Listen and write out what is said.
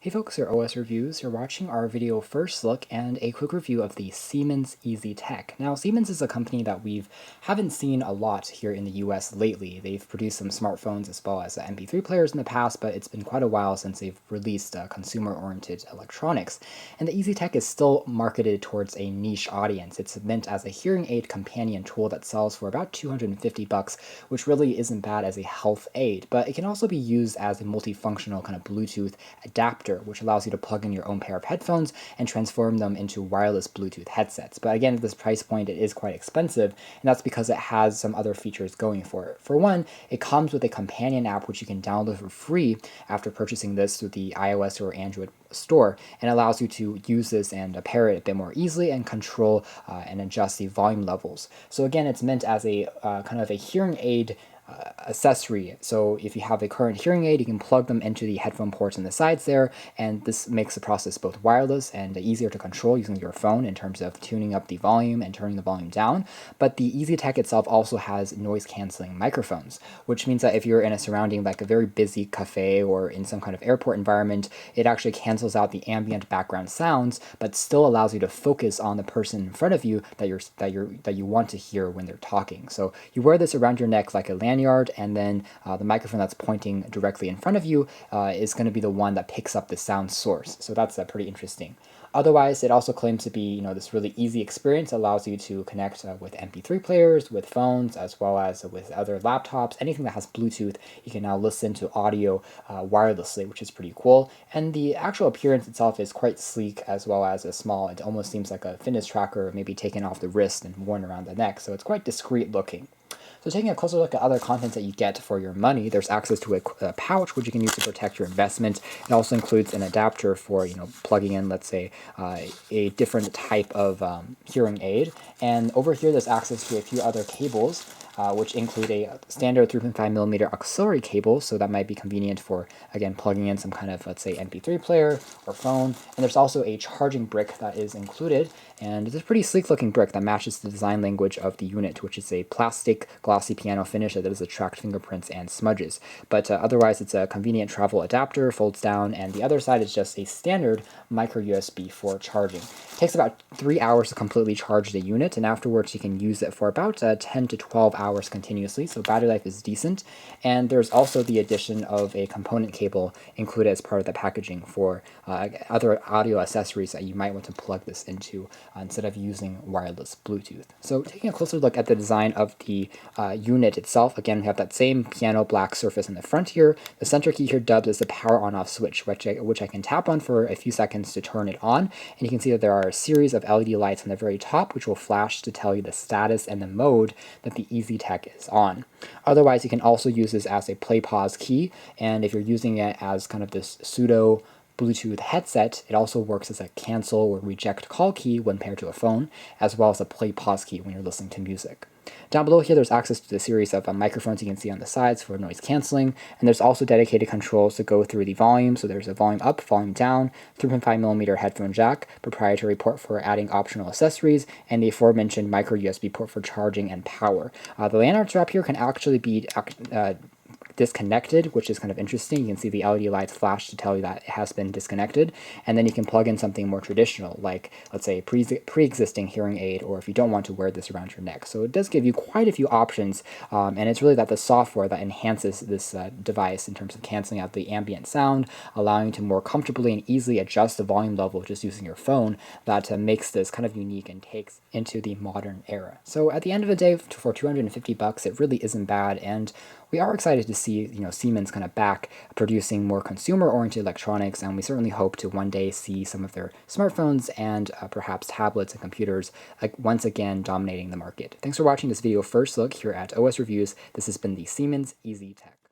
Hey folks, your OS Reviews. You're watching our video first look and a quick review of the Siemens easyTek. Now, Siemens is a company that haven't seen a lot here in the US lately. They've produced some smartphones as well as MP3 players in the past, but it's been quite a while since they've released consumer-oriented electronics. And the easyTek is still marketed towards a niche audience. It's meant as a hearing aid companion tool that sells for about $250, which really isn't bad as a health aid, but it can also be used as a multifunctional kind of Bluetooth adapter, which allows you to plug in your own pair of headphones and transform them into wireless Bluetooth headsets. But again, at this price point, it is quite expensive, and that's because it has some other features going for it. For one, it comes with a companion app which you can download for free after purchasing this through the iOS or Android store, and allows you to use this and pair it a bit more easily and control and adjust the volume levels. So again, it's meant as a kind of a hearing aid accessory. So if you have a current hearing aid, you can plug them into the headphone ports on the sides there, and this makes the process both wireless and easier to control using your phone in terms of tuning up the volume and turning the volume down. But the easyTek itself also has noise canceling microphones, which means that if you're in a surrounding like a very busy cafe or in some kind of airport environment, it actually cancels out the ambient background sounds, but still allows you to focus on the person in front of you that you want to hear when they're talking. So you wear this around your neck like a lanyard, and then the microphone that's pointing directly in front of you is going to be the one that picks up the sound source. So that's pretty interesting. Otherwise, it also claims to be, this really easy experience. It allows you to connect with MP3 players, with phones, as well as with other laptops. Anything that has Bluetooth, you can now listen to audio wirelessly, which is pretty cool. And the actual appearance itself is quite sleek, as well as small. It almost seems like a fitness tracker, maybe taken off the wrist and worn around the neck. So it's quite discreet looking. So taking a closer look at other contents that you get for your money, there's access to a pouch which you can use to protect your investment. It also includes an adapter for plugging in, let's say, a different type of hearing aid. And over here, there's access to a few other cables, which include a standard 3.5mm auxiliary cable, so that might be convenient for, again, plugging in some kind of, let's say, MP3 player or phone. And there's also a charging brick that is included, and it's a pretty sleek looking brick that matches the design language of the unit, which is a plastic glossy piano finish that does attract fingerprints and smudges. But otherwise, it's a convenient travel adapter, folds down, and the other side is just a standard micro USB for charging. It takes about 3 hours to completely charge the unit, and afterwards you can use it for about 10 to 12 hours continuously, so battery life is decent. And there's also the addition of a component cable included as part of the packaging for other audio accessories that you might want to plug this into instead of using wireless Bluetooth. So taking a closer look at the design of the unit itself, again, we have that same piano black surface in the front here. The center key here dubbed as the power on-off switch, which I can tap on for a few seconds to turn it on. And you can see that there are a series of LED lights on the very top, which will flash to tell you the status and the mode that the easyTek is on. Otherwise, you can also use this as a play-pause key, and if you're using it as kind of this pseudo Bluetooth headset, it also works as a cancel or reject call key when paired to a phone, as well as a play-pause key when you're listening to music. Down below here, there's access to the series of microphones you can see on the sides for noise canceling, and there's also dedicated controls to go through the volume. So there's a volume up, volume down, 3.5mm headphone jack, proprietary port for adding optional accessories, and the aforementioned micro USB port for charging and power. The lanyard strap here can actually be disconnected, which is kind of interesting. You can see the LED lights flash to tell you that it has been disconnected, and then you can plug in something more traditional, like, let's say, a pre-existing hearing aid, or if you don't want to wear this around your neck. So it does give you quite a few options, and it's really the software that enhances this device in terms of canceling out the ambient sound, allowing you to more comfortably and easily adjust the volume level just using your phone, that makes this kind of unique and takes into the modern era. So at the end of the day, for $250, it really isn't bad, and we are excited to see Siemens kind of back producing more consumer-oriented electronics, and we certainly hope to one day see some of their smartphones and perhaps tablets and computers once again dominating the market. Thanks for watching this video first look here at OS Reviews. This has been the Siemens easyTek.